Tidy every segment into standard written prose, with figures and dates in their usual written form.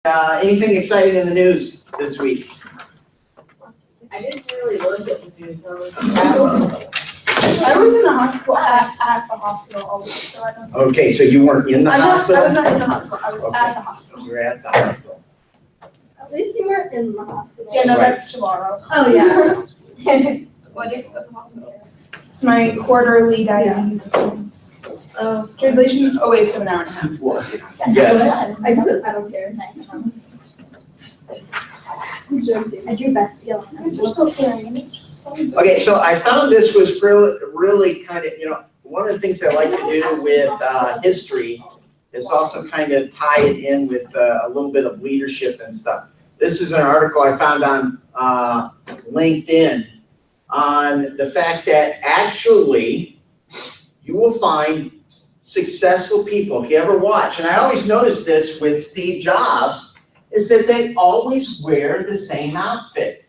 Anything exciting in the news this week? I didn't really look at the news, I was in the hospital at the hospital all week, so I don't. Okay, so you weren't in the I was hospital? not in the hospital, I was Okay. at the hospital. You were at the hospital. At least you were in the hospital. Yeah, no, Right. that's tomorrow. Oh, yeah. What day to go to the hospital? It's my quarterly diabetes appointment. Translation, wait, 7 hour and a half. Yes. I don't care. I'm joking. I do best feeling. These are so scary, and it's just so. Okay, so I found this was really kind of, one of the things I like to do with history is also kind of tie it in with a little bit of leadership and stuff. This is an article I found on LinkedIn on the fact that actually you will find successful people, if you ever watch, and I always notice this with Steve Jobs, is that they always wear the same outfit.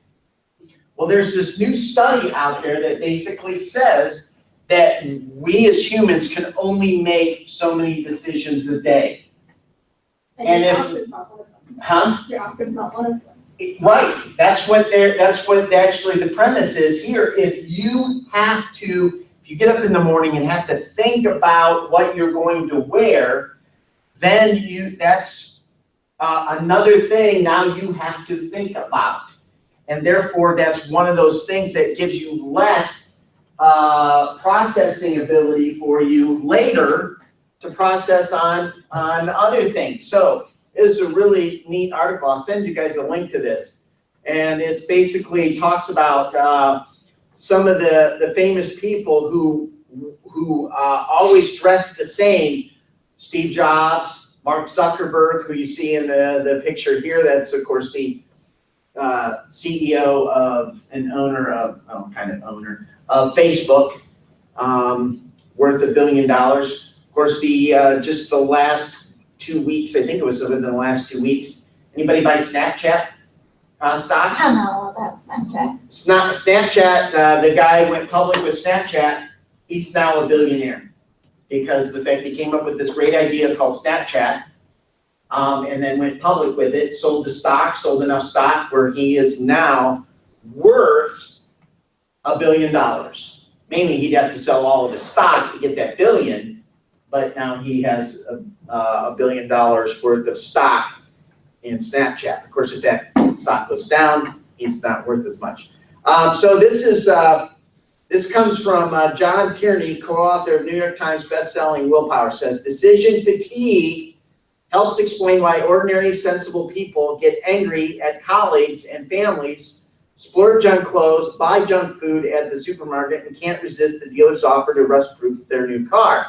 Well, there's this new study out there that basically says that we as humans can only make so many decisions a day. And your if- outfit's not one of them. Huh? Your outfit's not one of them. Right, that's what actually the premise is here. If you get up in the morning and have to think about what you're going to wear, then that's another thing now you have to think about. And therefore, that's one of those things that gives you less processing ability for you later to process on other things. So it is a really neat article. I'll send you guys a link to this. And it's basically talks about some of the famous people who always dress the same. Steve Jobs, Mark Zuckerberg, who you see in the picture here. That's, of course, the CEO of of Facebook, worth $1 billion. Of course, just the last 2 weeks, I think it was within the last 2 weeks. Anybody buy Snapchat stock? I don't know about Snapchat. Snapchat, the guy went public with Snapchat. He's now a billionaire because of the fact he came up with this great idea called Snapchat, and then went public with it, sold enough stock where he is now worth $1 billion. Mainly, he'd have to sell all of his stock to get that billion, but now he has $1 billion worth of stock in Snapchat. Of course, if that stock goes down, he's not worth as much. So this comes from John Tierney, co-author of New York Times best-selling Willpower, says, decision fatigue helps explain why ordinary, sensible people get angry at colleagues and families, splurge on clothes, buy junk food at the supermarket, and can't resist the dealer's offer to rust-proof their new car.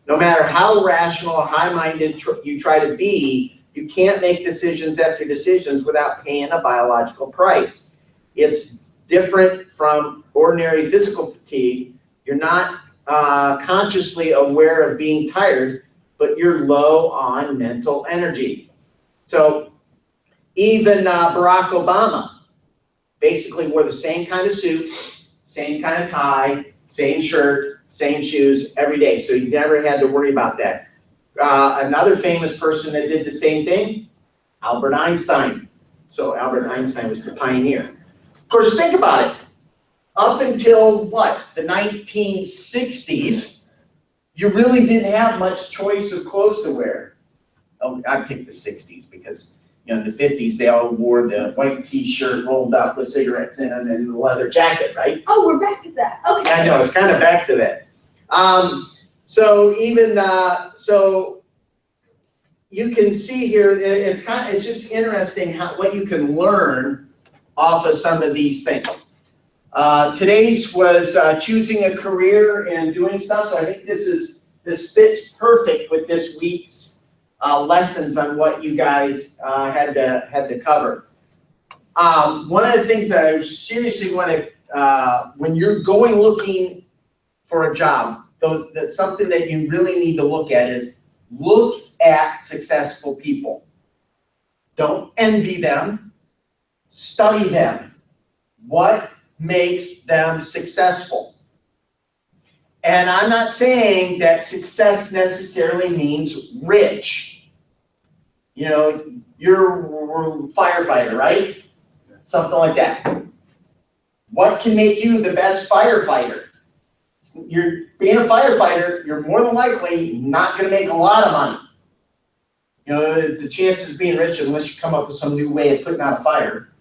No matter how rational or high-minded you try to be, you can't make decisions after decisions without paying a biological price. It's different from ordinary physical fatigue. You're not consciously aware of being tired, but you're low on mental energy. So even Barack Obama basically wore the same kind of suit, same kind of tie, same shirt, same shoes every day. So you never had to worry about that. Another famous person that did the same thing, Albert Einstein. So Albert Einstein was the pioneer. Of course, think about it. Up until what, the 1960s, you really didn't have much choice of clothes to wear. Oh, I picked the 60s because, in the 50s, they all wore the white t-shirt rolled up with cigarettes in them and the leather jacket, right? Oh, we're back to that. Okay. I know, it's kind of back to that. So you can see here, it's just interesting what you can learn off of some of these things. Today's was choosing a career and doing stuff. So I think this fits perfect with this week's lessons on what you guys had to cover. One of the things that I seriously want to, when you're looking for a job, that's something that you really need to look at is look at successful people. Don't envy them. Study them. What makes them successful? And I'm not saying that success necessarily means rich. you're a firefighter, right? Something like that. What can make you the best firefighter? You're being a firefighter, you're more than likely not gonna make a lot of money. You know, the chances of being rich, unless you come up with some new way of putting out a fire.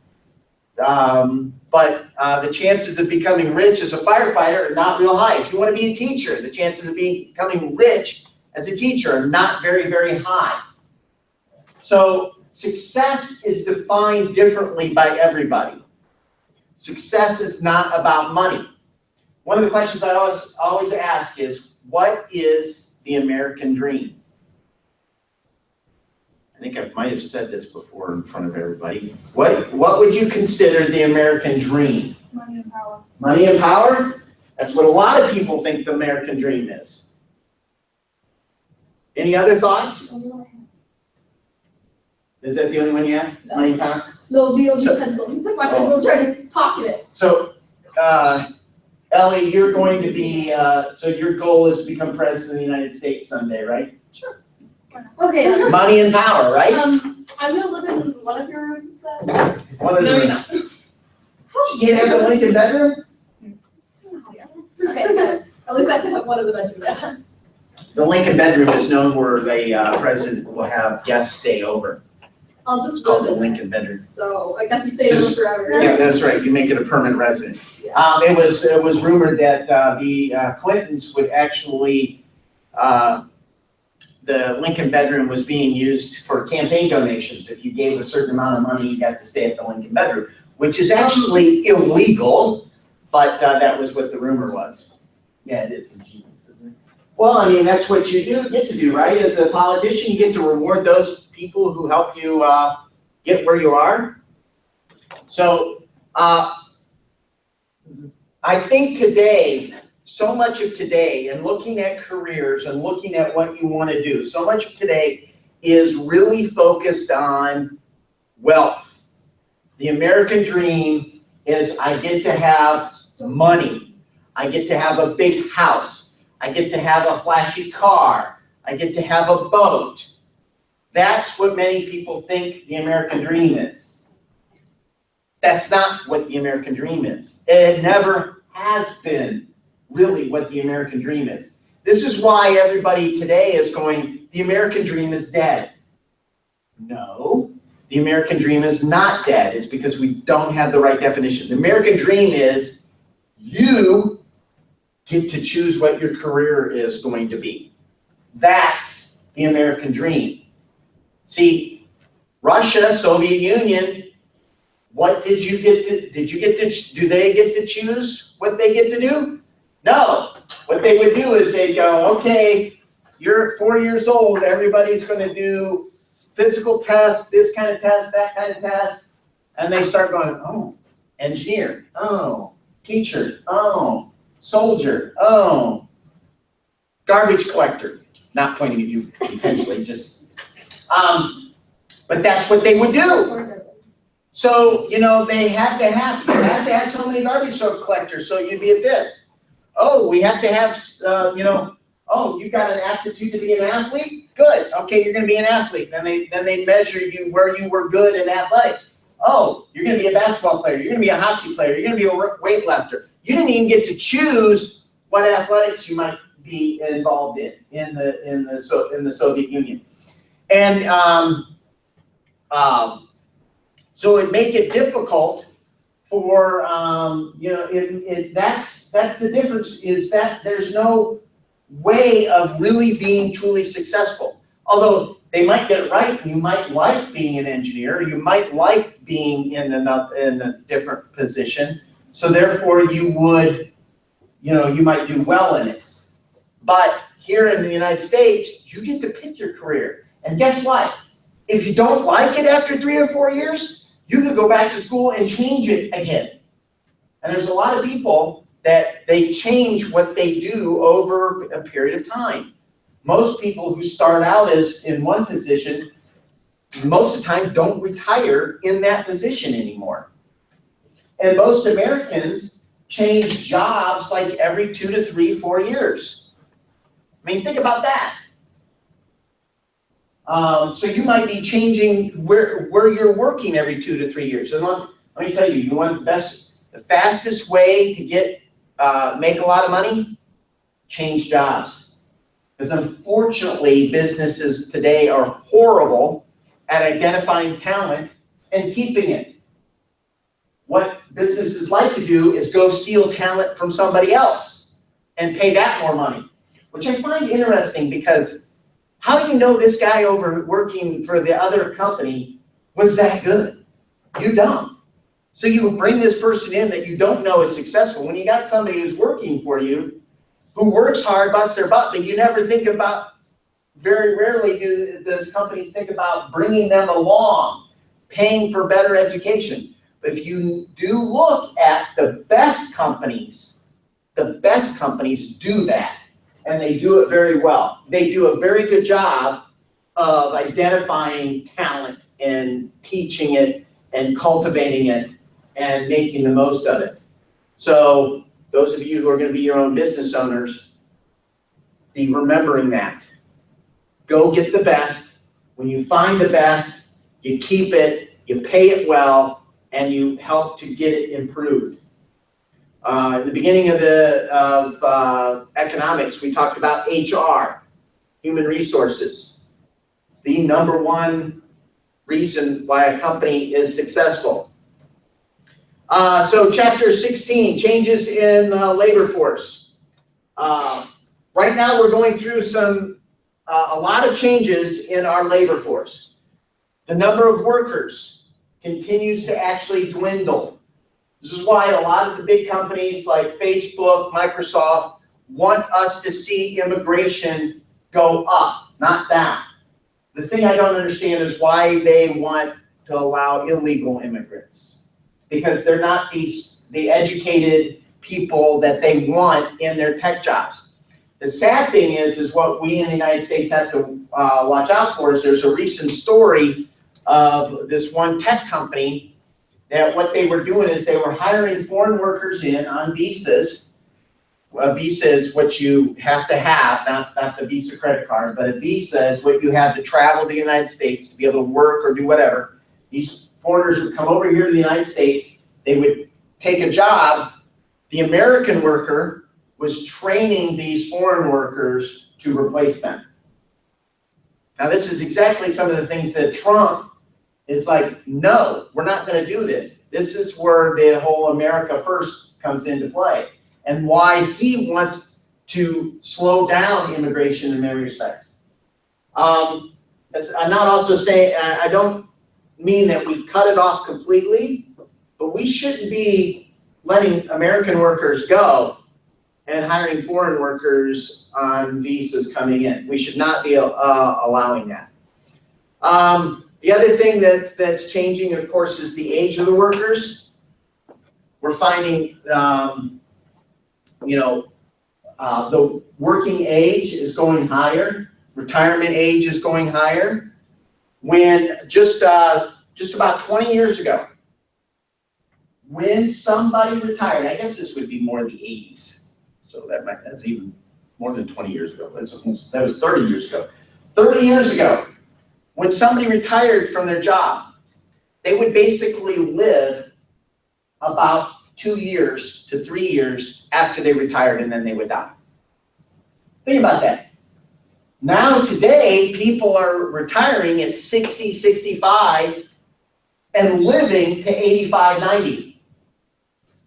But the chances of becoming rich as a firefighter are not real high. If you want to be a teacher, the chances of becoming rich as a teacher are not very, very high. So success is defined differently by everybody. Success is not about money. One of the questions I always ask is, what is the American dream? I think I might have said this before in front of everybody. What would you consider the American dream? Money and power. Money and power? That's what a lot of people think the American dream is. Any other thoughts? Is that the only one you have? No. Money and power? Little DOG So- pencil. He took my pencil, tried to pocket it. So, Ellie, you're going to be, so your goal is to become president of the United States someday, right? Okay, Money and power, right? I'm gonna live in one of your rooms then. One of No, the you're not. You can't have the Lincoln bedroom? Okay, good. At least I can have one of the bedrooms. The Lincoln bedroom is known where the president will have guests stay over. I'll It's just called live the in, Lincoln bedroom. so I guess you stay over Just- forever. Yeah, that's right, you make it a permanent resident. It was rumored that the Clintons would actually, the Lincoln bedroom was being used for campaign donations. If you gave a certain amount of money, you got to stay at the Lincoln bedroom, which is actually illegal, but that was what the rumor was. Yeah, it is ingenious, isn't it? Well, I mean, that's what you get to do, right? As a politician, you get to reward those people who help you get where you are. So, I think today, so much of today, and looking at careers and looking at what you want to do, so much of today is really focused on wealth. The American dream is I get to have money. I get to have a big house. I get to have a flashy car. I get to have a boat. That's what many people think the American dream is. That's not what the American dream is. It never has been really what the American dream is. This is why everybody today is going, the American dream is dead. No, the American dream is not dead. It's because we don't have the right definition. The American dream is you get to choose what your career is going to be. That's the American dream. See, Russia, Soviet Union, what did you get to, do they get to choose what they get to do? No. What they would do is they go, okay, you're 4 years old, everybody's gonna do physical tests, this kind of test, that kind of test. And they start going, oh, engineer, oh, teacher, oh, soldier, oh, garbage collector. Not pointing at you intentionally, just, but that's what they would do. So, you know, you had to have so many garbage collectors, so you'd be at this. Oh, we have to have, oh, you got an aptitude to be an athlete? Good, okay, you're gonna be an athlete. Then they measure you where you were good in athletics. Oh, you're gonna be a basketball player, you're gonna be a hockey player, you're gonna be a weightlifter. You didn't even get to choose what athletics you might be involved in the Soviet Union. And so it make it difficult for, that's the difference, is that there's no way of really being truly successful. Although they might get it right, you might like being an engineer, you might like being in a different position, so therefore you would, you might do well in it. But here in the United States, you get to pick your career. And guess what? If you don't like it after 3 or 4 years, you could go back to school and change it again. And there's a lot of people that they change what they do over a period of time. Most people who start out as in one position, most of the time don't retire in that position anymore. And most Americans change jobs like every 2 to 3, 4 years. I mean, think about that. So you might be changing where you're working every 2 to 3 years. And let me tell you, you want the fastest way to make a lot of money? Change jobs. Because unfortunately, businesses today are horrible at identifying talent and keeping it. What businesses like to do is go steal talent from somebody else and pay that more money, which I find interesting because how do you know this guy over working for the other company was that good? You don't. So you bring this person in that you don't know is successful. When you got somebody who's working for you, who works hard, busts their butt, but you never think about, very rarely do those companies think about bringing them along, paying for better education. But if you do look at the best companies do that, and they do it very well. They do a very good job of identifying talent and teaching it and cultivating it and making the most of it. So those of you who are going to be your own business owners, be remembering that. Go get the best. When you find the best, you keep it, you pay it well, and you help to get it improved. At the beginning of economics, we talked about HR, human resources. It's the number one reason why a company is successful. So chapter 16, changes in the labor force. Right now we're going through a lot of changes in our labor force. The number of workers continues to actually dwindle. This is why a lot of the big companies like Facebook, Microsoft want us to see immigration go up, not down. The thing I don't understand is why they want to allow illegal immigrants, because they're not the educated people that they want in their tech jobs. The sad thing is what we in the United States have to watch out for is there's a recent story of this one tech company that what they were doing is they were hiring foreign workers in on visas. A visa is what you have to have, not the Visa credit card, but a visa is what you have to travel to the United States to be able to work or do whatever. These foreigners would come over here to the United States, they would take a job. The American worker was training these foreign workers to replace them. Now this is exactly some of the things that Trump is like, no, we're not going to do this. This is where the whole America First comes into play and why he wants to slow down immigration in many respects. I'm not also saying, I don't mean that we cut it off completely, but we shouldn't be letting American workers go and hiring foreign workers on visas coming in. We should not be allowing that. The other thing that's changing, of course, is the age of the workers. We're finding, the working age is going higher. Retirement age is going higher. When just about 20 years ago, when somebody retired, I guess this would be more in the 80s. So that's even more than 20 years ago. That was 30 years ago. 30 years ago, when somebody retired from their job, they would basically live about 2 years to 3 years after they retired, and then they would die. Think about that. Now today, people are retiring at 60, 65 and living to 85, 90.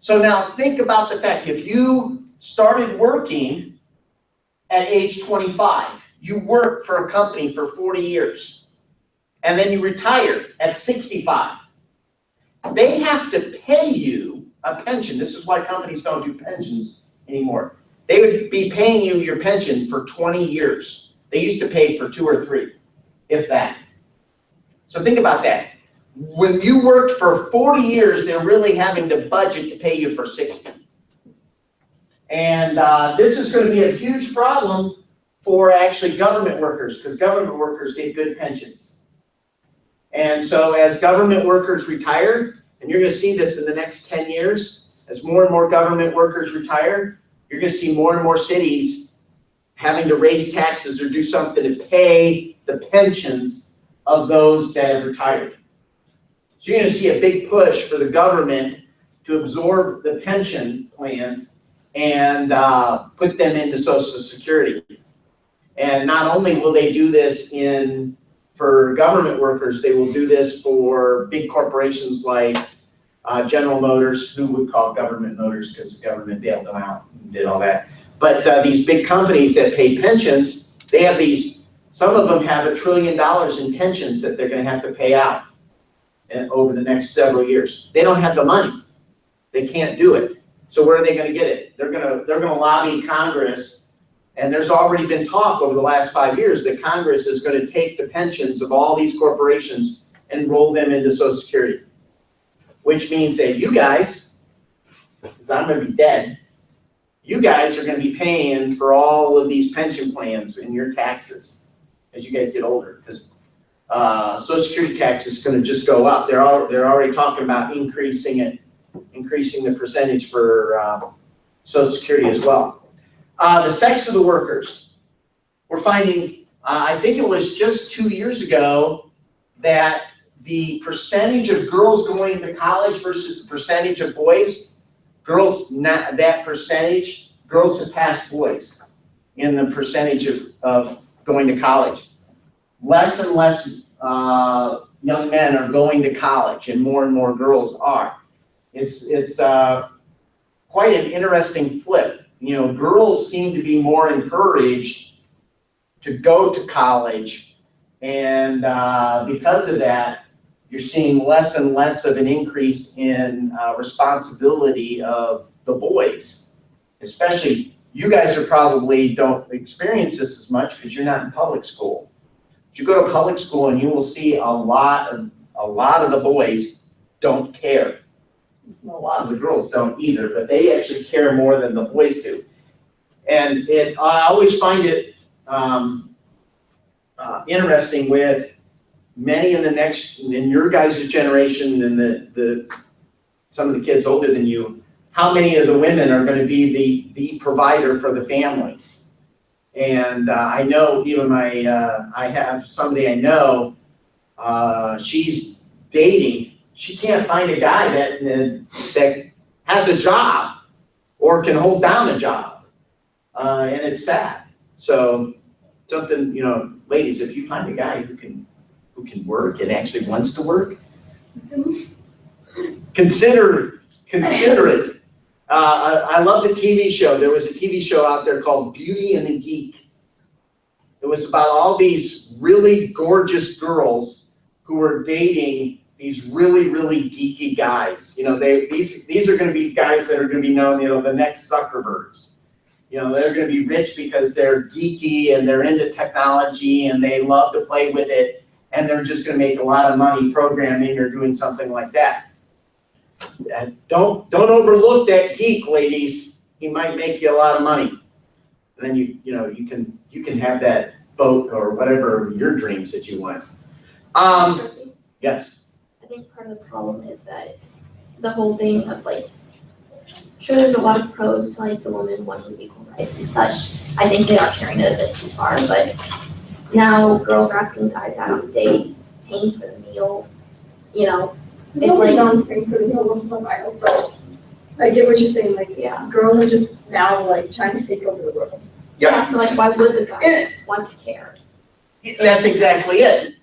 So now think about the fact, if you started working at age 25, you worked for a company for 40 years, and then you retire at 65. They have to pay you a pension. This is why companies don't do pensions anymore. They would be paying you your pension for 20 years. They used to pay for 2 or 3, if that. So think about that. When you worked for 40 years, they're really having to budget to pay you for 60. And this is going to be a huge problem for actually government workers, because government workers get good pensions. And so as government workers retire, and you're going to see this in the next 10 years, as more and more government workers retire, you're going to see more and more cities having to raise taxes or do something to pay the pensions of those that have retired. So you're gonna see a big push for the government to absorb the pension plans and put them into Social Security. And not only will they do this for government workers, they will do this for big corporations like General Motors, who would call government motors because the government bailed them out and did all that. But these big companies that pay pensions, they have some of them have $1 trillion in pensions that they're gonna have to pay out over the next several years. They don't have the money. They can't do it. So where are they gonna get it? They're gonna lobby Congress, and there's already been talk over the last 5 years that Congress is gonna take the pensions of all these corporations and roll them into Social Security. Which means that you guys, because I'm gonna be dead, you guys are gonna be paying for all of these pension plans in your taxes as you guys get older, because Social Security tax is gonna just go up. They're already talking about increasing the percentage for Social Security as well. The sex of the workers. We're finding, I think it was just 2 years ago, that the percentage of girls going to college versus the percentage of boys, girls have passed boys in the percentage of going to college. Less and less young men are going to college, and more girls are. It's quite an interesting flip. You know, girls seem to be more encouraged to go to college, and because of that, you're seeing less and less of an increase in responsibility of the boys. Especially, you guys are probably don't experience this as much because you're not in public school. But you go to public school and you will see a lot of the boys don't care. A lot of the girls don't either, but they actually care more than the boys do. And I always find it interesting with many in your guys' generation and some of the kids older than you, how many of the women are going to be the provider for the families. And I know even I have somebody I know, she's dating. She can't find a guy that has a job or can hold down a job, and it's sad. So something, ladies, if you find a guy who can work and actually wants to work, consider it. I love the TV show. There was a TV show out there called Beauty and the Geek. It was about all these really gorgeous girls who were dating these really, really geeky guys. These are going to be guys that are going to be known, the next Zuckerbergs. They're going to be rich because they're geeky and they're into technology and they love to play with it, and they're just going to make a lot of money programming or doing something like that. And don't overlook that geek, ladies. He might make you a lot of money. And then you can have that boat or whatever your dreams that you want. Yes. I think part of the problem is that the whole thing of sure there's a lot of pros to the woman wanting equal rights and such. I think they are carrying it a bit too far, but now girls are asking guys out on dates, paying for the meal, It's like on paying for the meals on stuff viral, but I get what you're saying, yeah. girls are just now trying to take over the world. Yeah, so why would the guys want to care? That's exactly it.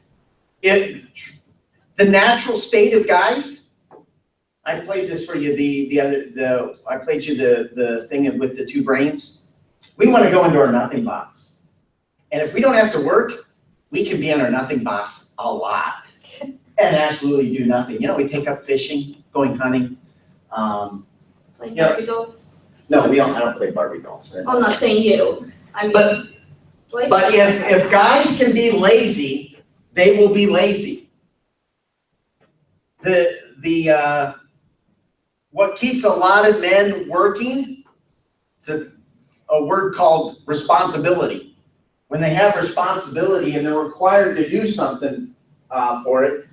The natural state of guys, I played this for you I played you the thing with the two brains. We want to go into our nothing box. And if we don't have to work, we can be in our nothing box a lot and absolutely do nothing. We take up fishing, going hunting. Like Barbie dolls? No, I don't play Barbie dolls. I'm not saying you. I mean, But if guys can be lazy, they will be lazy. What keeps a lot of men working, it's a word called responsibility. When they have responsibility and they're required to do something for it,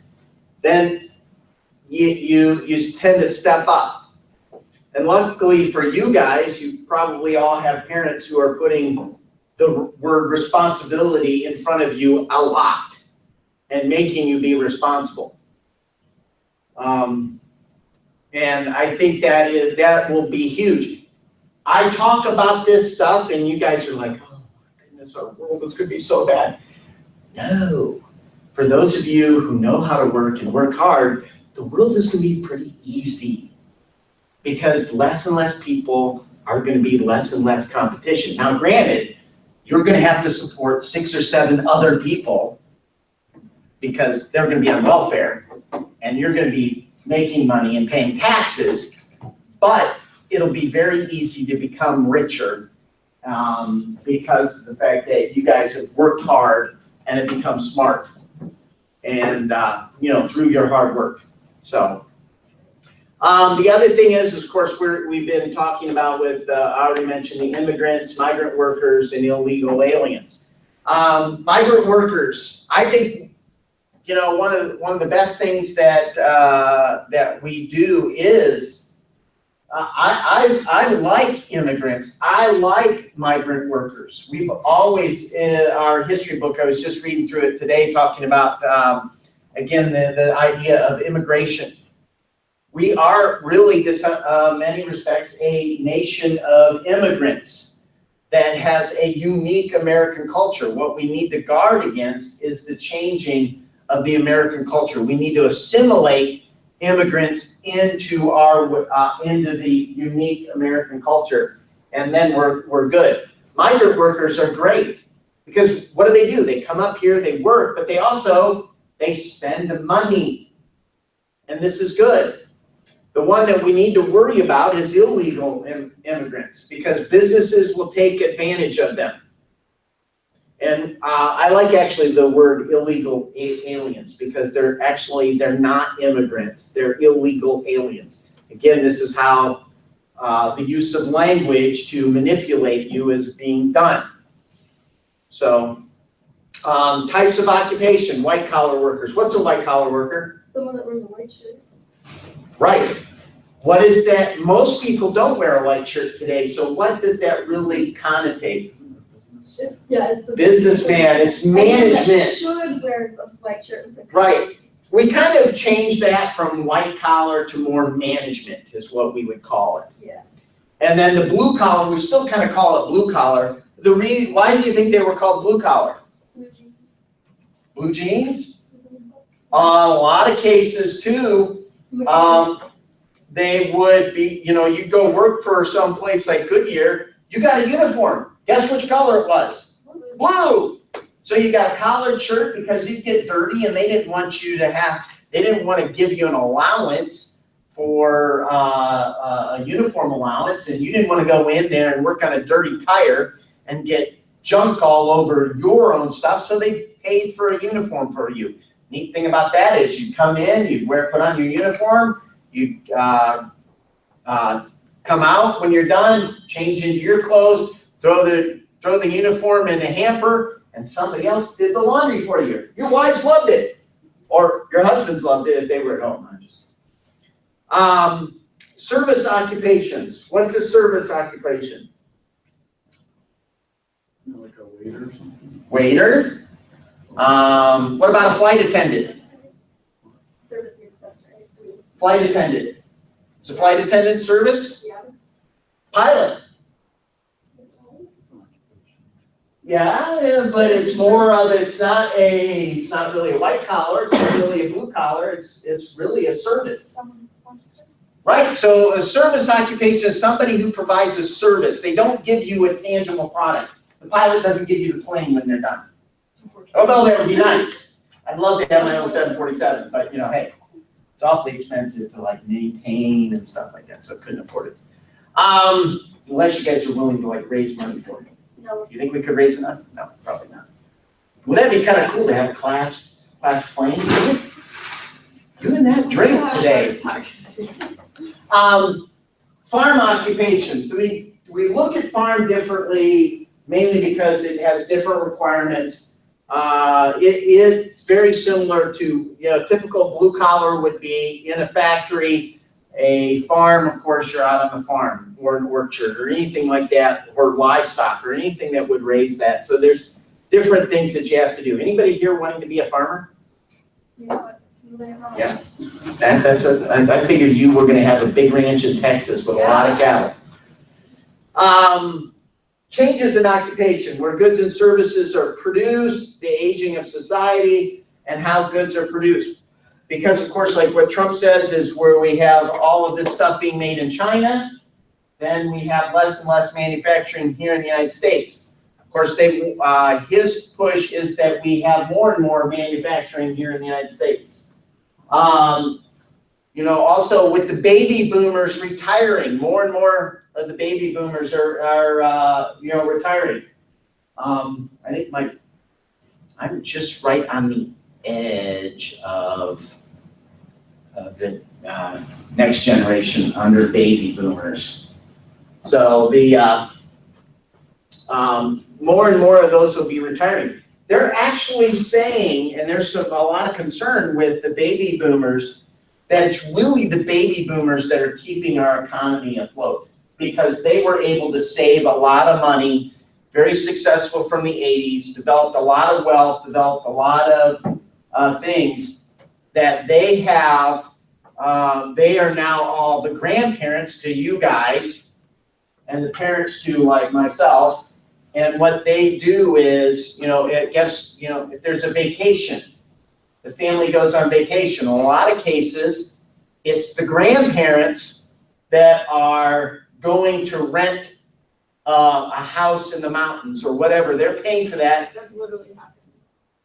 then you tend to step up. And luckily for you guys, you probably all have parents who are putting the word responsibility in front of you a lot and making you be responsible. And I think that will be huge. I talk about this stuff and you guys are like, oh my goodness, our world is gonna be so bad. No, for those of you who know how to work and work hard, the world is gonna be pretty easy because less and less people are gonna be less and less competition. Now granted, you're gonna have to support 6 or 7 other people because they're gonna be on welfare and you're gonna be making money and paying taxes, but it'll be very easy to become richer because of the fact that you guys have worked hard and have become smart and, through your hard work. So, the other thing is, of course, we've been talking about with, I already mentioned the immigrants, migrant workers, and illegal aliens. Migrant workers, I think, one of the best things that we do is, I like immigrants. I like migrant workers. We've always, in our history book, I was just reading through it today, talking about, again, the idea of immigration. We are really, in many respects, a nation of immigrants that has a unique American culture. What we need to guard against is the changing of the American culture. We need to assimilate immigrants into the unique American culture, and then we're good. Migrant workers are great because what do? They come up here, they work, but they spend money, and this is good. The one that we need to worry about is illegal immigrants because businesses will take advantage of them. And I like actually the word illegal aliens because they're not immigrants, they're illegal aliens. Again, this is how the use of language to manipulate you is being done. So, types of occupation, white collar workers. What's a white collar worker? Someone that wears a white shirt. Right. What is that? Most people don't wear a white shirt today, so what does that really connotate? It's the Businessman, it's Anyone that management. should wear a white shirt with a Right. We kind of changed that from white collar to more management is what we would call it. Yeah. And then the blue collar, we still kind of call it blue collar. Why do you think they were called blue collar? blue jeans. Blue jeans? A lot of cases too, they would be, you go work for some place like Goodyear, you got a uniform. Guess which color it was? Blue. So you got a collared shirt because you'd get dirty and they didn't want to give you an allowance for a uniform allowance, and you didn't want to go in there and work on a dirty tire and get junk all over your own stuff, so they paid for a uniform for you. Neat thing about that is you come in, you put on your uniform, you come out when you're done, change into your clothes, throw the uniform in the hamper, and somebody else did the laundry for you. Your wives loved it, or your husbands loved it if they were at home. Service occupations. What's a service occupation? Like a waiter or something? Waiter. What about a flight attendant? Service accepts, right? Flight attendant. Is a flight attendant service? Yeah. Pilot. Yeah, but it's more of, it's not really a white collar, it's not really a blue collar, it's really a service. Right, so a service occupation is somebody who provides a service. They don't give you a tangible product. The pilot doesn't give you the plane when they're done. Although that would be nice. I'd love to have my own 747, but hey, it's awfully expensive to maintain and stuff like that, so I couldn't afford it. Unless you guys are willing to raise money for me. No. You think we could raise enough? No, probably not. Would that be kind of cool to have a class plane? Doing that drink today. Farm occupations. So we look at farm differently, mainly because it has different requirements. It's very similar to, typical blue collar would be in a factory, a farm, of course, you're out on the farm, or an orchard, or anything like that, or livestock, or anything that would raise that. So there's different things that you have to do. Anybody here wanting to be a farmer? Yeah. Yeah. I figured you were gonna have a big ranch in Texas with a lot of cattle. Changes in occupation, where goods and services are produced, the aging of society, and how goods are produced. Because of course, like what Trump says is where we have all of this stuff being made in China, then we have less and less manufacturing here in the United States. Of course, his push is that we have more and more manufacturing here in the United States. Also with the baby boomers retiring, more and more of the baby boomers are retiring. I think I'm just right on the edge of the next generation under baby boomers. So the more and more of those will be retiring. They're actually saying, and there's a lot of concern with the baby boomers, that it's really the baby boomers that are keeping our economy afloat, because they were able to save a lot of money, very successful from the 80s, developed a lot of wealth, developed a lot of things that they have. They are now all the grandparents to you guys and the parents to like myself. And what they do is, if there's a vacation, the family goes on vacation. In a lot of cases, it's the grandparents that are going to rent a house in the mountains or whatever. They're paying for that. That's literally happening.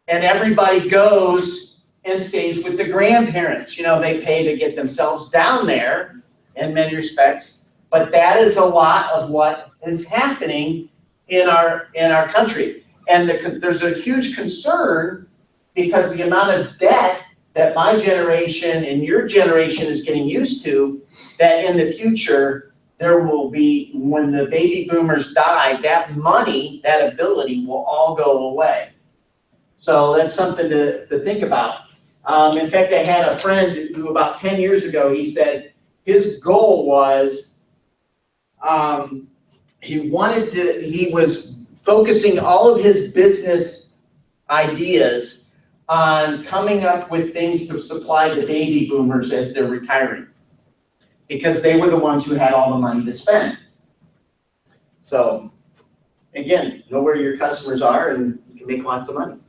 And everybody goes and stays with the grandparents. They pay to get themselves down there in many respects. But that is a lot of what is happening in our country. And there's a huge concern because the amount of debt that my generation and your generation is getting used to, that in the future, there will be, when the baby boomers die, that money, that ability will all go away. So that's something to think about. In fact, I had a friend who about 10 years ago, he said his goal was, he was focusing all of his business ideas on coming up with things to supply the baby boomers as they're retiring, because they were the ones who had all the money to spend. So again, know where your customers are and you can make lots of money.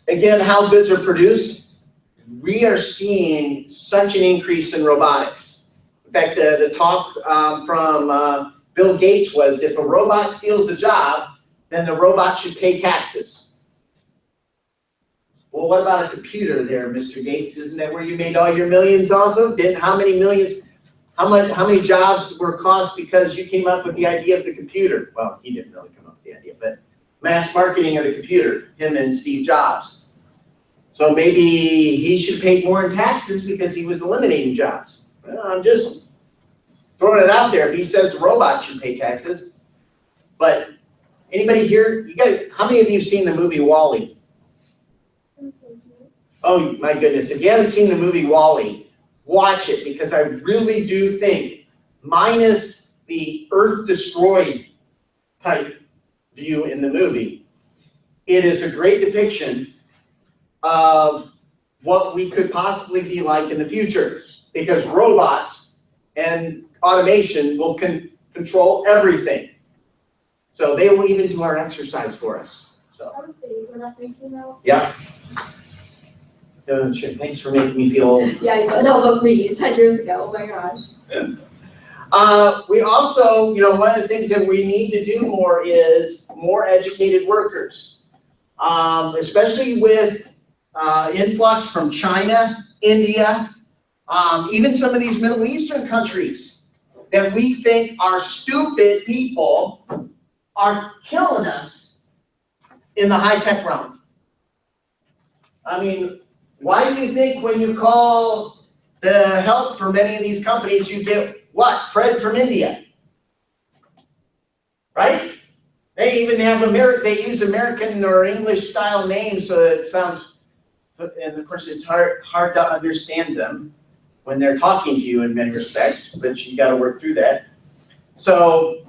Again, how goods are produced. We are seeing such an increase in robotics. In fact, the talk from Bill Gates was, if a robot steals a job, then the robot should pay taxes. Well, what about a computer there, Mr. Gates? Isn't that where you made all your millions off of? How many jobs were cost because you came up with the idea of the computer? Well, he didn't really come up with the idea, but mass marketing of the computer, him and Steve Jobs. So maybe he should pay more in taxes because he was eliminating jobs. Well, I'm just throwing it out there. If he says robots should pay taxes. But anybody here, how many of you have seen the movie WALL-E? Oh my goodness, if you haven't seen the movie WALL-E, watch it, because I really do think, minus the Earth destroyed type view in the movie, it is a great depiction of what we could possibly be like in the future, because robots and automation will control everything. So they will even do our exercise for us. So We're not thinking about. yeah. Thanks for making me feel old. Yeah, no, but 10 years ago, oh my gosh. We also, one of the things that we need to do more is more educated workers, especially with influx from China, India, even some of these Middle Eastern countries that we think are stupid people are killing us in the high-tech realm. I mean, why do you think when you call the help for many of these companies, you get what? Fred from India, right? They even have they use American or English style names, so that it sounds, and of course it's hard to understand them. when they're talking to you in many respects, but you gotta work through that. So,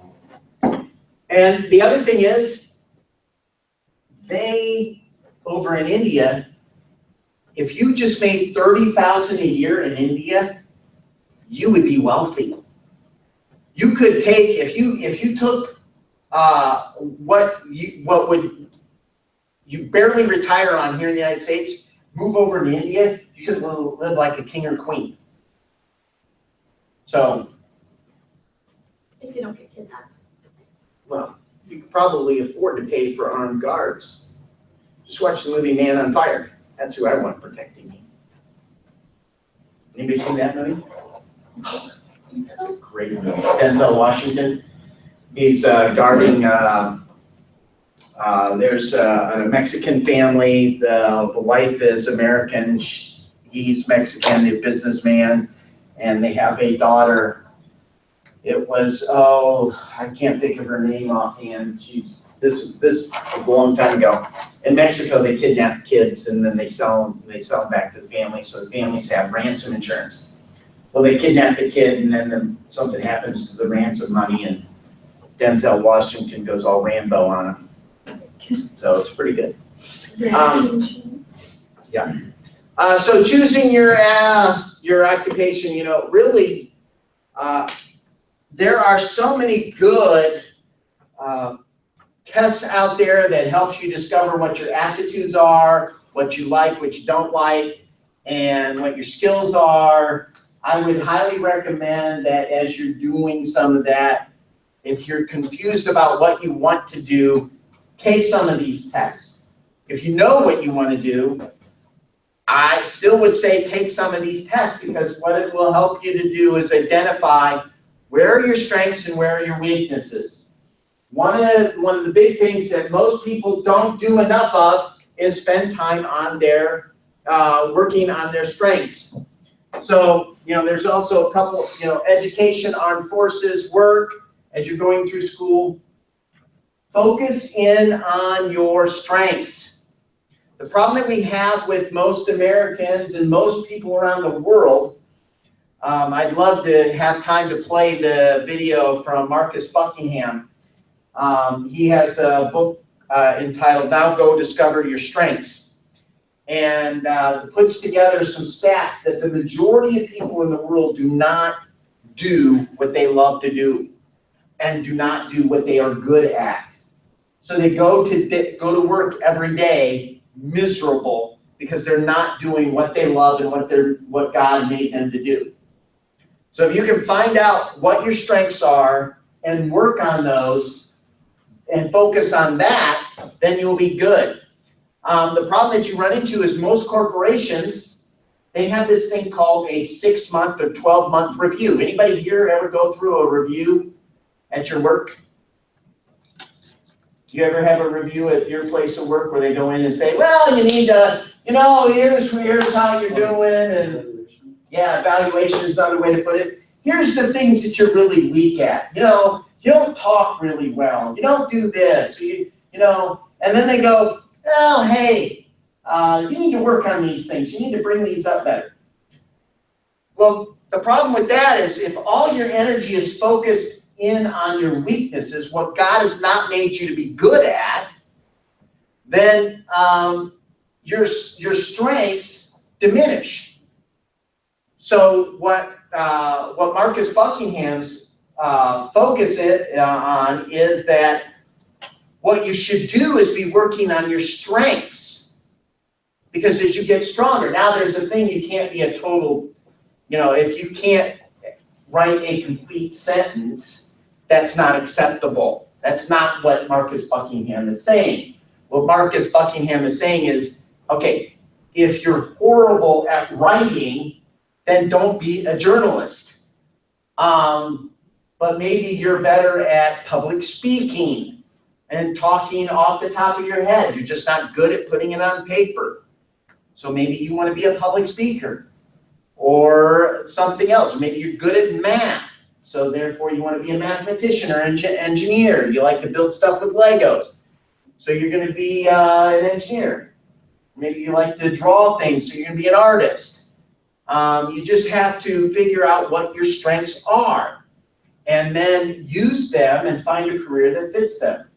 and the other thing is, they, over in India, if you just made 30,000 a year in India, you would be wealthy. You could take, if you took, what would you barely retire on here in the United States, move over to India, you could live like a king or queen. So, If you don't get kidnapped. well, you could probably afford to pay for armed guards. Just watch the movie Man on Fire. That's who I want protecting me. Anybody seen that movie? That's a great movie. Denzel Washington. He's guarding, there's a Mexican family. The wife is American. He's Mexican, a businessman, and they have a daughter. It was, I can't think of her name offhand. This is a long time ago. In Mexico, they kidnap kids and then they sell them back to the family, so the families have ransom insurance. Well, they kidnap the kid and then something happens to the ransom money and Denzel Washington goes all Rambo on him. So it's pretty good. So choosing your occupation, really, there are so many good tests out there that helps you discover what your aptitudes are, what you like, what you don't like, and what your skills are. I would highly recommend that as you're doing some of that, if you're confused about what you want to do, take some of these tests. If you know what you want to do, I still would say take some of these tests, because what it will help you to do is identify where are your strengths and where are your weaknesses. One of the big things that most people don't do enough of is spend time on their working on their strengths. So, there's also a couple, education, armed forces, work, as you're going through school. Focus in on your strengths. The problem that we have with most Americans and most people around the world, I'd love to have time to play the video from Marcus Buckingham. He has a book entitled Now Go Discover Your Strengths. And puts together some stats that the majority of people in the world do not do what they love to do and do not do what they are good at. So they go to work every day miserable because they're not doing what they love and what God made them to do. So if you can find out what your strengths are and work on those and focus on that, then you'll be good. The problem that you run into is most corporations, they have this thing called a 6-month or 12-month review. Anybody here ever go through a review at your work? You ever have a review at your place of work where they go in and say, well, you need to, here's how you're doing, and yeah, evaluation is another way to put it. Here's the things that you're really weak at. You don't talk really well. You don't do this. And then they go, oh, hey, you need to work on these things. You need to bring these up better. Well, the problem with that is if all your energy is focused in on your weaknesses, what God has not made you to be good at, then your strengths diminish. So what Marcus Buckingham's focus on is that what you should do is be working on your strengths, because as you get stronger, now there's a thing, you can't be a total, if you can't write a complete sentence, that's not acceptable. That's not what Marcus Buckingham is saying. What Marcus Buckingham is saying is, okay, if you're horrible at writing, then don't be a journalist. But maybe you're better at public speaking and talking off the top of your head. You're just not good at putting it on paper. So maybe you want to be a public speaker or something else. Or maybe you're good at math. So therefore you want to be a mathematician or engineer. You like to build stuff with Legos. So you're going to be an engineer. Maybe you like to draw things, so you're going to be an artist. You just have to figure out what your strengths are and then use them and find a career that fits them.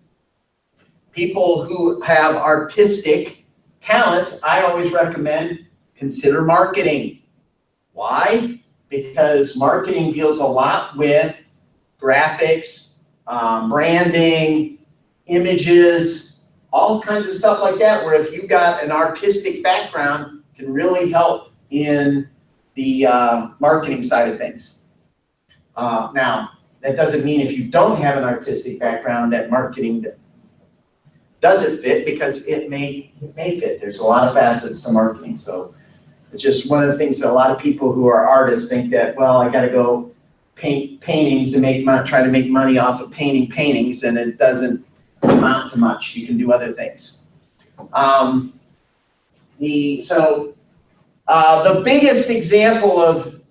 People who have artistic talent, I always recommend consider marketing. Why? Because marketing deals a lot with graphics, branding, images, all kinds of stuff like that, where if you've got an artistic background, can really help in the marketing side of things. Now, that doesn't mean if you don't have an artistic background that marketing doesn't fit, because it may fit. There's a lot of facets to marketing, so it's just one of the things that a lot of people who are artists think that, well, I gotta go paint paintings and try to make money off of painting paintings, and it doesn't amount to much. You can do other things. The biggest example of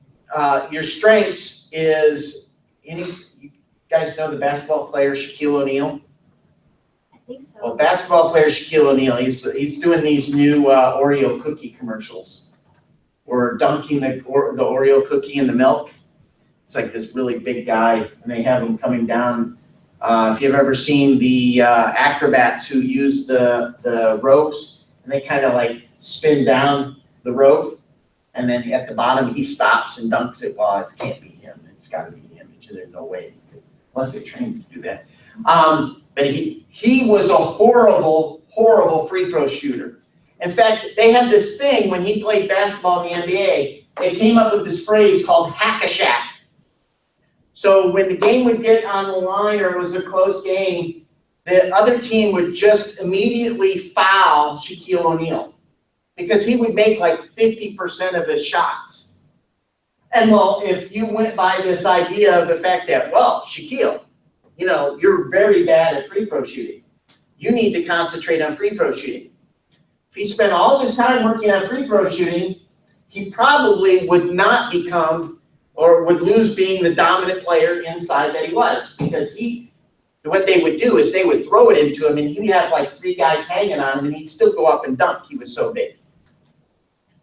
your strengths is, you guys know the basketball player Shaquille O'Neal? I think so. Well, basketball player Shaquille O'Neal, he's doing these new Oreo cookie commercials. We're dunking the Oreo cookie in the milk. It's like this really big guy, and they have him coming down. If you've ever seen the acrobats who use the ropes, and they kind of like spin down the rope, and then at the bottom he stops and dunks it. Well, it can't be him. It's got to be the image. There's no way, unless they train to do that. But he was a horrible free throw shooter. In fact, they had this thing when he played basketball in the NBA. They came up with this phrase called hack-a-shack. So when the game would get on the line or it was a close game, the other team would just immediately foul Shaquille O'Neal because he would make like 50% of his shots. And well, if you went by this idea of the fact that, well, Shaquille, you're very bad at free throw shooting. You need to concentrate on free throw shooting. If he spent all of his time working on free throw shooting, he probably would not become or would lose being the dominant player inside that he was, because what they would do is they would throw it into him and he'd have like 3 guys hanging on him and he'd still go up and dunk. He was so big.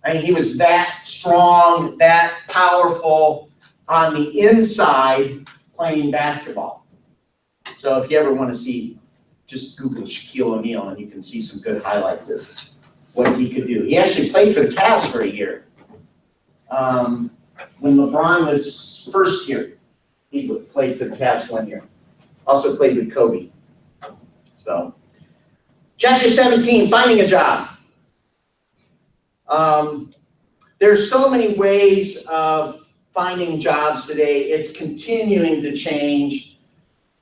I mean, he was that strong, that powerful on the inside playing basketball. So if you ever want to see, just Google Shaquille O'Neal and you can see some good highlights of what he could do. He actually played for the Cavs for a year. When LeBron was first year, he played for the Cavs 1 year. Also played with Kobe. So, chapter 17, finding a job. There's so many ways of finding jobs today. It's continuing to change.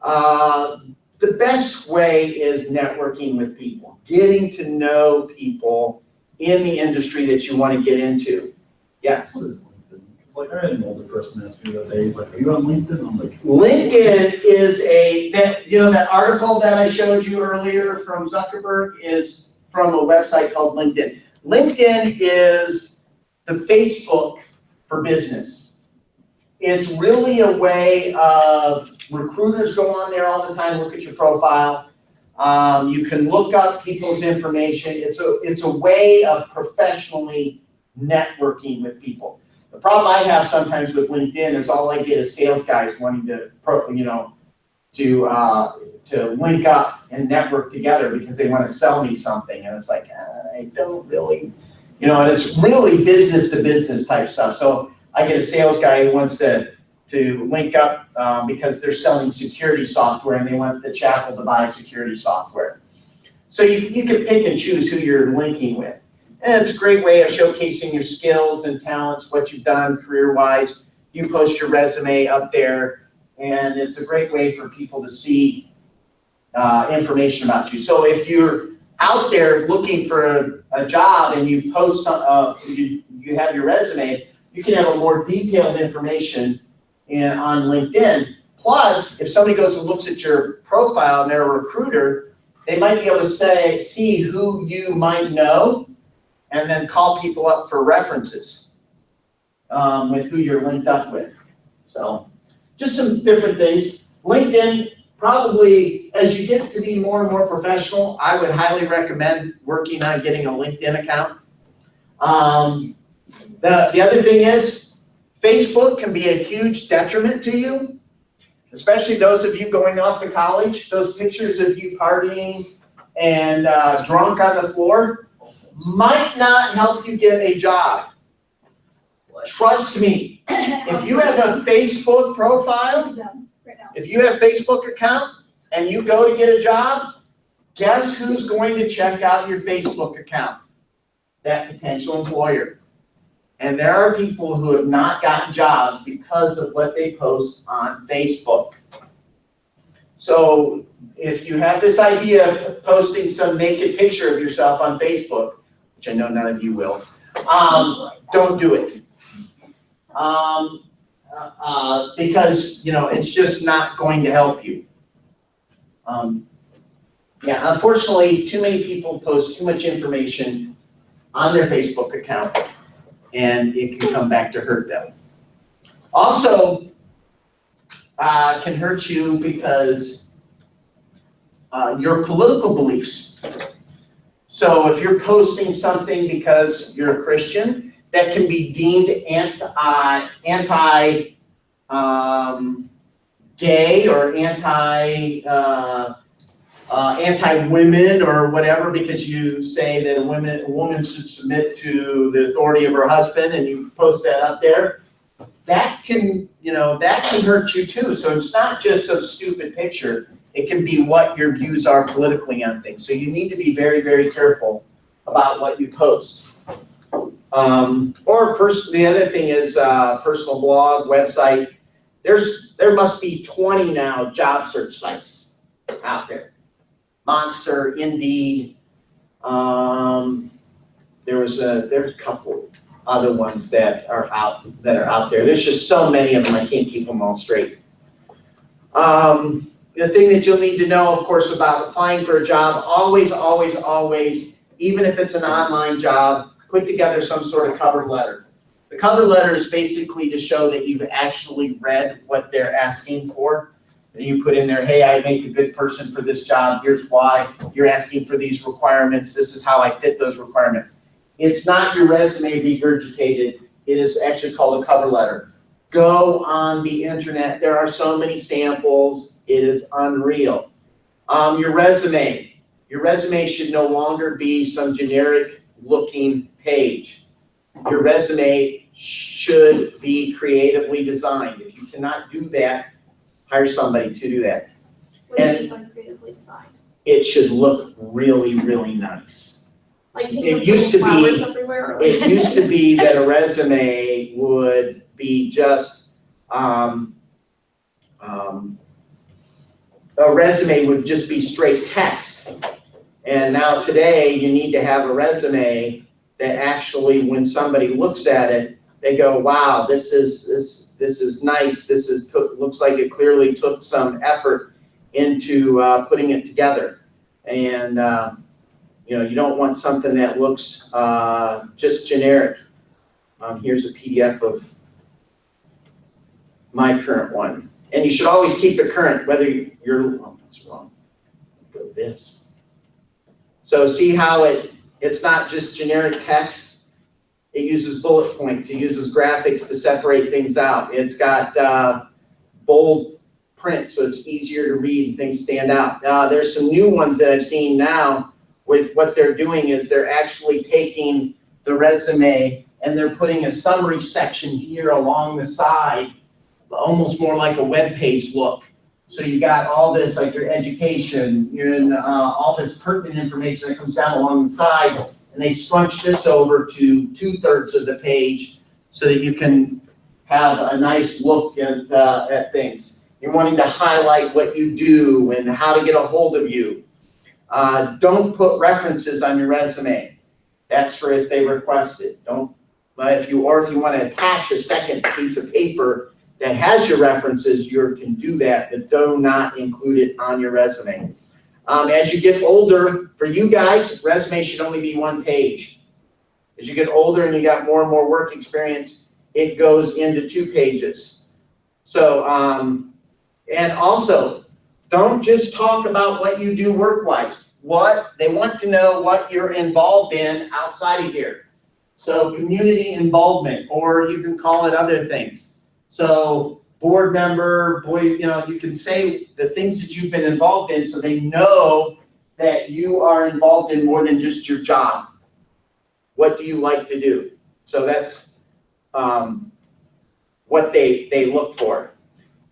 The best way is networking with people, getting to know people in the industry that you want to get into. Yes? What is LinkedIn? It's like, I had an older person ask me the other day, he's like, are you on LinkedIn? I'm like, LinkedIn is that article that I showed you earlier from Zuckerberg is from a website called LinkedIn. LinkedIn is the Facebook for business. It's really a way of recruiters go on there all the time, look at your profile. You can look up people's information. It's a way of professionally networking with people. The problem I have sometimes with LinkedIn is all I get is sales guys wanting to link up and network together because they want to sell me something, and it's like I don't really, and it's really business to business type stuff. So I get a sales guy who wants to link up because they're selling security software and they want the chapel to buy security software. So you can pick and choose who you're linking with. And it's a great way of showcasing your skills and talents, what you've done career-wise. You post your resume up there, and it's a great way for people to see information about you. So if you're out there looking for a job and you post you have your resume, you can have a more detailed information on LinkedIn. Plus, if somebody goes and looks at your profile and they're a recruiter, they might be able to see who you might know and then call people up for references with who you're linked up with. So just some different things. LinkedIn, probably as you get to be more and more professional, I would highly recommend working on getting a LinkedIn account. The other thing is, Facebook can be a huge detriment to you, especially those of you going off to college. Those pictures of you partying and drunk on the floor might not help you get a job. Trust me, if you have a Facebook profile, Right now. if you have a Facebook account and you go to get a job, guess who's going to check out your Facebook account? That potential employer. And there are people who have not gotten jobs because of what they post on Facebook. So if you have this idea of posting some naked picture of yourself on Facebook, which I know none of you will, don't do it. Because, it's just not going to help you. Yeah, unfortunately, too many people post too much information on their Facebook account, and it can come back to hurt them. Also, can hurt you because your political beliefs. So if you're posting something because you're a Christian, that can be deemed anti-gay or anti-women or whatever, because you say that a woman should submit to the authority of her husband, and you post that up there. That can hurt you too. So it's not just a stupid picture. It can be what your views are politically on things. So you need to be very, very careful about what you post. The other thing is personal blog, website. There must be 20 now job search sites out there. Monster, Indeed. There's a couple other ones that are out there. There's just so many of them, I can't keep them all straight. The thing that you'll need to know, of course, about applying for a job, always, even if it's an online job, put together some sort of cover letter. The cover letter is basically to show that you've actually read what they're asking for. And you put in there, hey, I make a good person for this job. Here's why. You're asking for these requirements. This is how I fit those requirements. It's not your resume regurgitated. It is actually called a cover letter. Go on the internet. There are so many samples. It is unreal. Your resume should no longer be some generic looking page. Your resume should be creatively designed. If you cannot do that, hire somebody to do that. What do you mean by creatively designed? It should look really, really nice. Like It picking used to be- flowers everywhere? Or It used to be that a resume would be just, straight text. And now today, you need to have a resume that actually, when somebody looks at it, they go, wow, this is nice. Looks like it clearly took some effort into putting it together. And you don't want something that looks just generic. Here's a PDF of my current one. And you should always keep it current, whether that's wrong. Go to this. So see how it's not just generic text. It uses bullet points. It uses graphics to separate things out. It's got bold print, so it's easier to read and things stand out. There's some new ones that I've seen now with what they're doing is they're actually taking the resume and they're putting a summary section here along the side, almost more like a web page look. So you got all this, like your education, all this pertinent information that comes down along the side, and they scrunch this over to 2/3 of the page so that you can have a nice look at things. You're wanting to highlight what you do and how to get a hold of you. Don't put references on your resume. That's for if they request it. If you want to attach a second piece of paper that has your references, you can do that, but do not include it on your resume. As you get older, for you guys, resume should only be 1 page. As you get older and you got more and more work experience, it goes into 2 pages. So, and also, don't just talk about what you do work-wise. They want to know what you're involved in outside of here. So community involvement, or you can call it other things. So board member, you can say the things that you've been involved in so they know that you are involved in more than just your job. What do you like to do? So that's what they look for.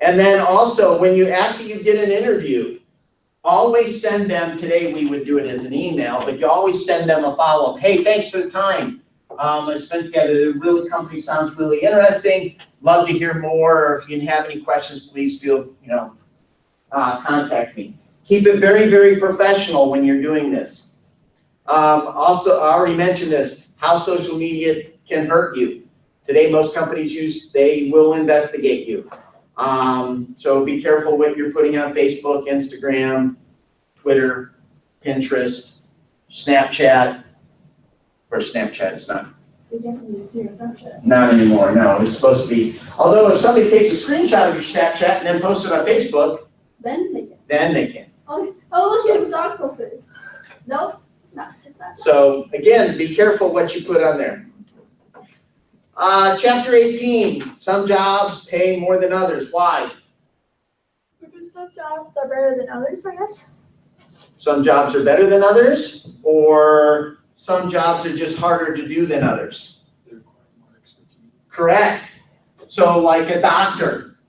And then also, after you get an interview, always send them, today we would do it as an email, but you always send them a follow-up. Hey, thanks for the time. I spent together, the company sounds really interesting. Love to hear more, or if you have any questions, please feel, contact me. Keep it very, very professional when you're doing this. Also, I already mentioned this, how social media can hurt you. Today, most companies they will investigate you. So be careful what you're putting on Facebook, Instagram, Twitter, Pinterest, Snapchat. Or Snapchat is not. We definitely see your Snapchat. Not anymore, no. It's supposed to be. Although if somebody takes a screenshot of your Snapchat and then posts it on Facebook, Then they can. then they can. Oh, look, you have a dog filter. Nope, not that. So again, be careful what you put on there. Chapter 18, some jobs pay more than others. Why? Because some jobs are better than others, I guess. Some jobs are better than others, or some jobs are just harder to do than others. They require more expertise. Correct. So like a doctor.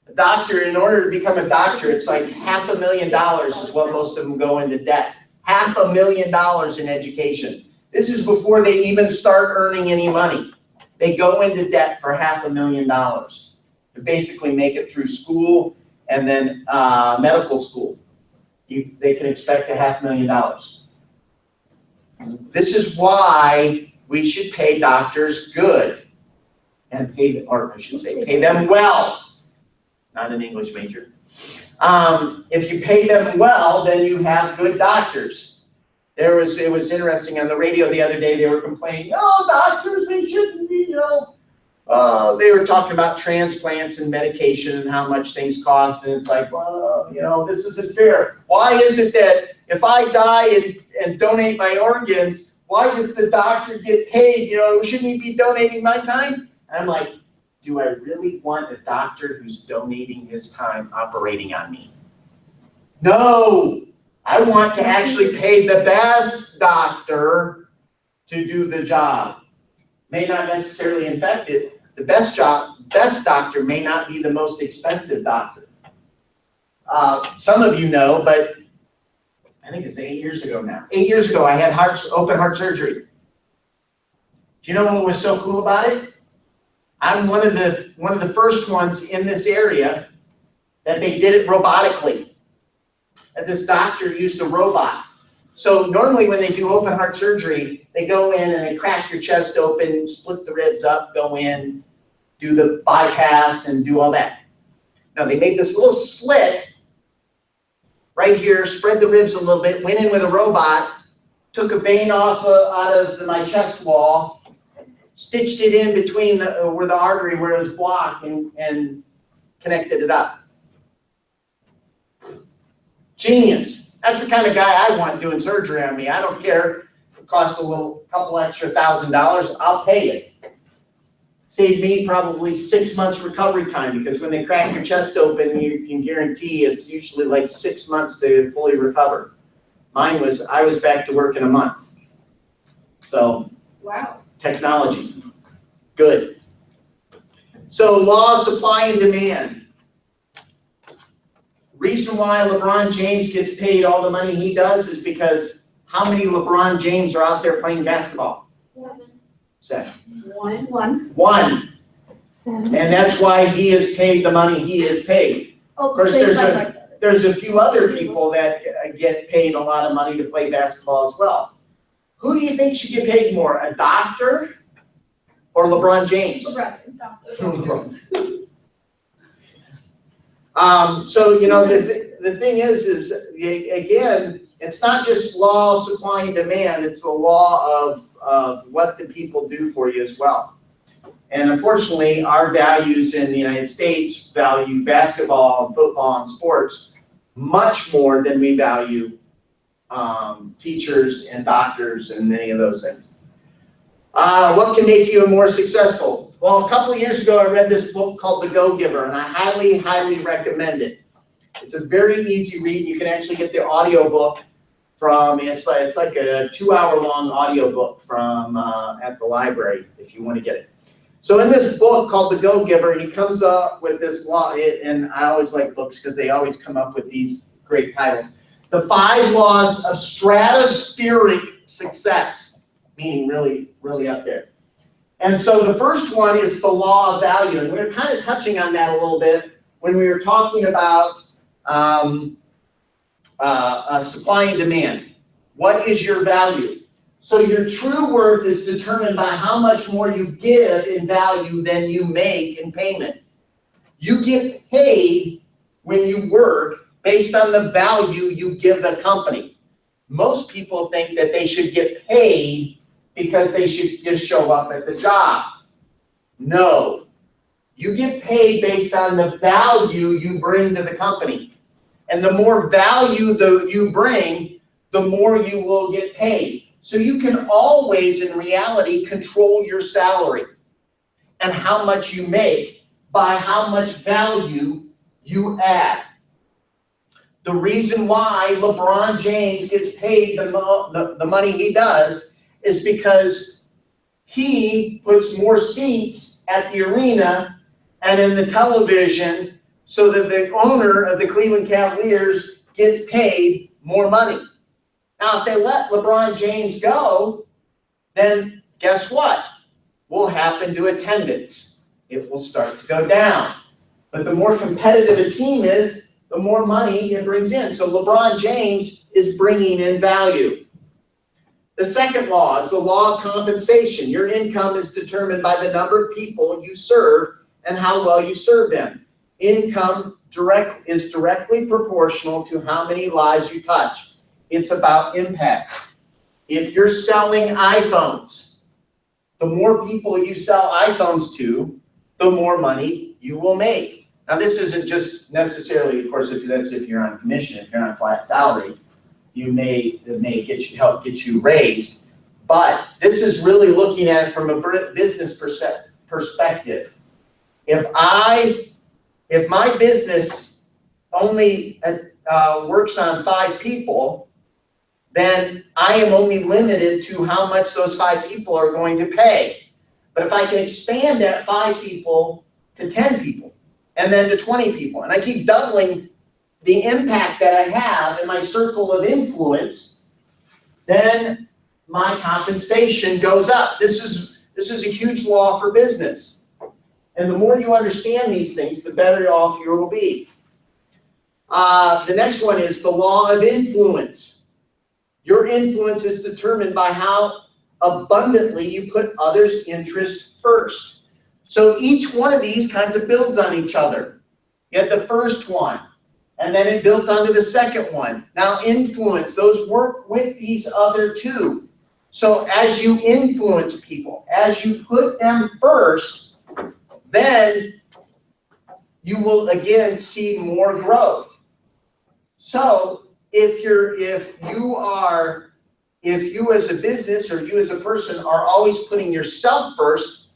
A doctor, in order to become a doctor, it's like $500,000 is what most of them go into debt. $500,000 in education. This is before they even start earning any money. They go into debt for $500,000 to basically make it through school and then medical school. They can expect $500,000. This is why we should pay doctors good and pay them well. Not an English major. If you pay them well, then you have good doctors. It was interesting on the radio the other day, they were complaining, oh, doctors, they shouldn't be, they were talking about transplants and medication and how much things cost, and it's like, well, this isn't fair. Why is it that if I die and donate my organs, why does the doctor get paid? Shouldn't he be donating my time? And I'm like, do I really want a doctor who's donating his time operating on me? No, I want to actually pay the best doctor to do the job. May not necessarily infect it. The best doctor may not be the most expensive doctor. Some of you know, but I think it's 8 years ago now. 8 years ago, I had open heart surgery. Do you know what was so cool about it? I'm one of the first ones in this area that they did it robotically. That this doctor used a robot. So normally when they do open heart surgery, they go in and they crack your chest open, split the ribs up, go in, do the bypass and do all that. Now they made this little slit right here, spread the ribs a little bit, went in with a robot, took a vein out of my chest wall, stitched it in between where the artery where it was blocked and connected it up. Genius. That's the kind of guy I want doing surgery on me. I don't care if it costs couple extra $1,000, I'll pay it. Saved me probably 6 months recovery time, because when they crack your chest open, you can guarantee it's usually like 6 months to fully recover. I was back to work in a month. So, Wow. technology, good. So law of supply and demand. Reason why LeBron James gets paid all the money he does is because how many LeBron James are out there playing basketball? 7. One. And that's why he is paid the money he is paid. Oh, course, they there's divide by 7. There's a few other people that get paid a lot of money to play basketball as well. Who do you think should get paid more, a doctor or LeBron James? LeBron. So, the thing is again, it's not just law of supply and demand, it's the law of what the people do for you as well. And unfortunately, our values in the United States value basketball and football and sports much more than we value teachers and doctors and many of those things. What can make you more successful? Well, a couple of years ago, I read this book called The Go-Giver, and I highly, highly recommend it. It's a very easy read. You can actually get the audio book from, it's like a 2-hour-long audio book from at the library if you want to get it. So in this book called The Go-Giver, he comes up with this law, and I always like books because they always come up with these great titles. The 5 Laws of Stratospheric Success, meaning really, really up there. And so the first one is the law of value, and we were kind of touching on that a little bit when we were talking about supply and demand. What is your value? So your true worth is determined by how much more you give in value than you make in payment. You get paid when you work based on the value you give the company. Most people think that they should get paid because they should just show up at the job. No. You get paid based on the value you bring to the company. And the more value you bring, the more you will get paid. So you can always, in reality, control your salary and how much you make by how much value you add. The reason why LeBron James gets paid the money he does is because he puts more seats at the arena and in the television so that the owner of the Cleveland Cavaliers gets paid more money. Now, if they let LeBron James go, then guess what? Will happen to attendance? It will start to go down. But the more competitive a team is, the more money it brings in. So LeBron James is bringing in value. The second law is the law of compensation. Your income is determined by the number of people you serve and how well you serve them. Income is directly proportional to how many lives you touch. It's about impact. If you're selling iPhones, the more people you sell iPhones to, the more money you will make. Now, this isn't just necessarily, of course, if you're on commission. If you're on flat salary, it may help get you raised. But this is really looking at it from a business perspective. If my business only works on 5 people, then I am only limited to how much those 5 people are going to pay. But if I can expand that 5 people to 10 people, and then to 20 people, and I keep doubling the impact that I have in my circle of influence, then my compensation goes up. This is a huge law for business. And the more you understand these things, the better off you will be. The next one is the law of influence. Your influence is determined by how abundantly you put others' interests first. So each one of these kinds of builds on each other. You had the first one, and then it built onto the second one. Now influence, those work with these other 2. So as you influence people, as you put them first, then you will again see more growth. So if you as a business or you as a person are always putting yourself first,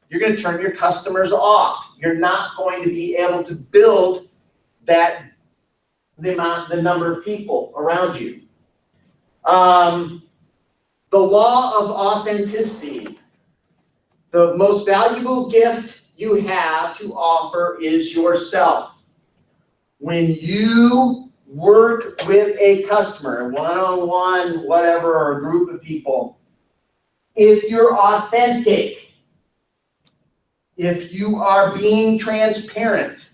you're going to turn your customers off. You're not going to be able to build the number of people around you. The law of authenticity. The most valuable gift you have to offer is yourself. When you work with a customer, one-on-one, whatever, or a group of people, if you're authentic, if you are being transparent,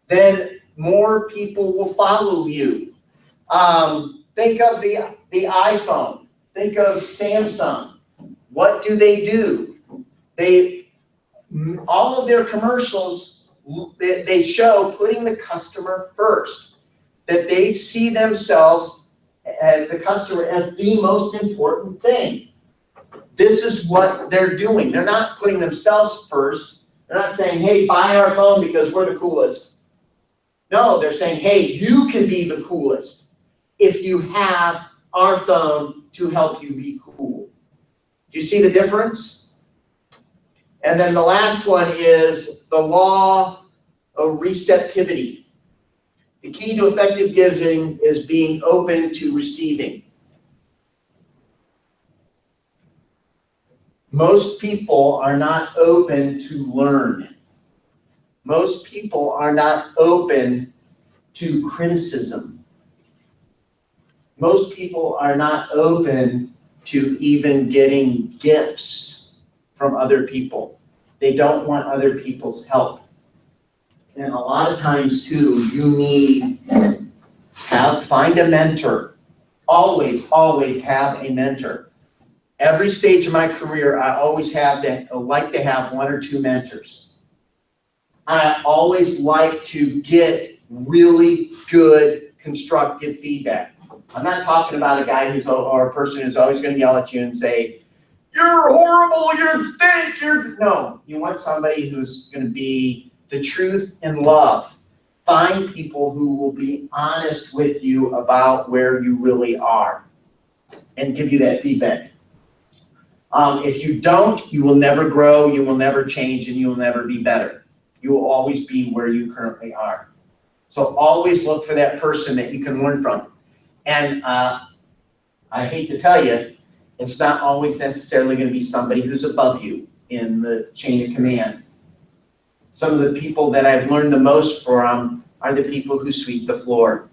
then more people will follow you. Think of the iPhone. Think of Samsung. What do? All of their commercials, they show putting the customer first. That they see themselves as the customer as the most important thing. This is what they're doing. They're not putting themselves first. They're not saying, hey, buy our phone because we're the coolest. No, they're saying, hey, you can be the coolest if you have our phone to help you be cool. Do you see the difference? And then the last one is the law of receptivity. The key to effective giving is being open to receiving. Most people are not open to learn. Most people are not open to criticism. Most people are not open to even getting gifts from other people. They don't want other people's help. And a lot of times too, you need find a mentor. Always, always have a mentor. Every stage of my career, I always like to have one or two mentors. I always like to get really good constructive feedback. I'm not talking about a guy or a person who's always going to yell at you and say, "You're horrible, you stink, No, you want somebody who's going to be the truth and love. Find people who will be honest with you about where you really are and give you that feedback. If you don't, you will never grow, you will never change, and you will never be better. You will always be where you currently are. So always look for that person that you can learn from. And I hate to tell you, it's not always necessarily going to be somebody who's above you in the chain of command. Some of the people that I've learned the most from are the people who sweep the floor.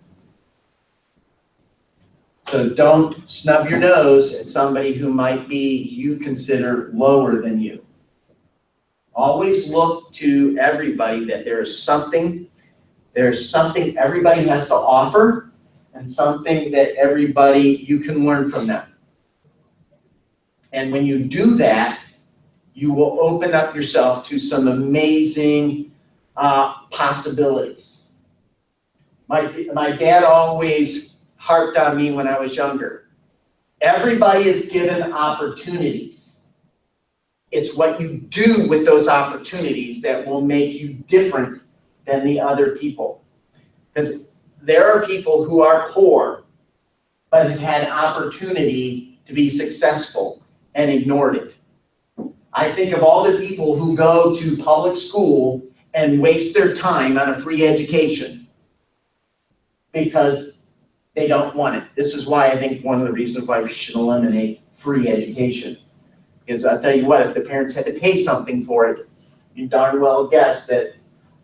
So don't snub your nose at somebody who might be you consider lower than you. Always look to everybody that there's something everybody has to offer and something that you can learn from them. And when you do that, you will open up yourself to some amazing possibilities. My dad always harped on me when I was younger. Everybody is given opportunities. It's what you do with those opportunities that will make you different than the other people. Because there are people who are poor, but have had opportunity to be successful and ignored it. I think of all the people who go to public school and waste their time on a free education because they don't want it. This is why I think one of the reasons why we should eliminate free education. Because I'll tell you what, if the parents had to pay something for it, you darn well guess that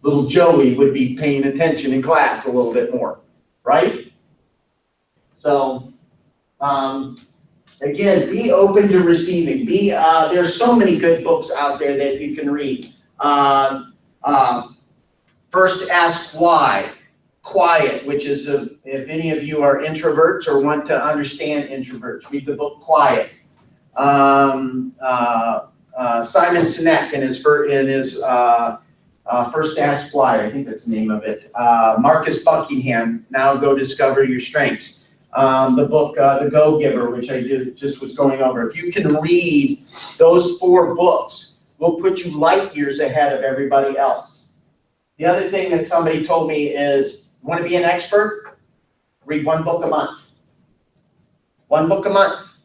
little Joey would be paying attention in class a little bit more, right? So, again, be open to receiving. There's so many good books out there that you can read. First Ask Why, Quiet, which is, if any of you are introverts or want to understand introverts, read the book Quiet. Simon Sinek in his First Ask Why, I think that's the name of it. Marcus Buckingham, Now Go Discover Your Strengths. The book, The Go-Giver, which I just was going over. If you can read those 4 books, will put you light years ahead of everybody else. The other thing that somebody told me is, want to be an expert? Read 1 book a month. 1 book a month.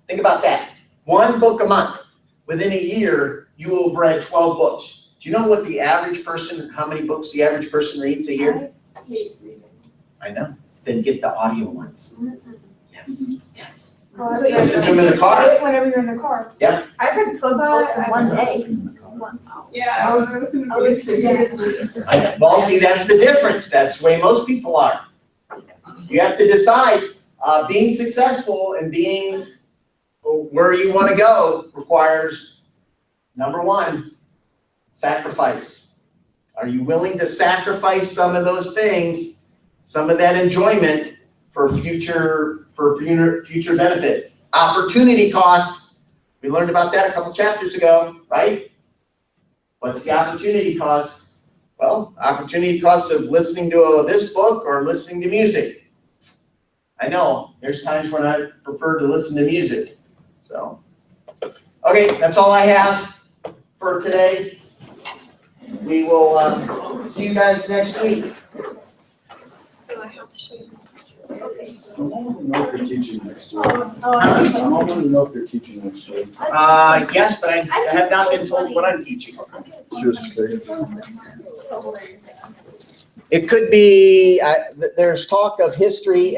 Think about that. 1 book a month. Within a year, you will have read 12 books. Do you know what the average person, how many books the average person reads a year? I hate reading. I know. Then get the audio ones. Yes, yes. Listen to them in the car. Whenever you're in the car. Yeah. I read books in one day. Yeah, I was seriously. Well, see, that's the difference. That's the way most people are. You have to decide, being successful and being where you want to go requires, number 1, sacrifice. Are you willing to sacrifice some of those things, some of that enjoyment for future benefit? Opportunity cost. We learned about that a couple chapters ago, right? What's the opportunity cost? Well, opportunity cost of listening to this book or listening to music. I know, there's times when I prefer to listen to music. So, okay, that's all I have for today. We will see you guys next week. I have to show you this picture. Okay. I want to know if you're teaching next year. Oh, I want to know if you're teaching next year. Yes, but I have not been told what I'm teaching. She was just curious. It could be, there's talk of history,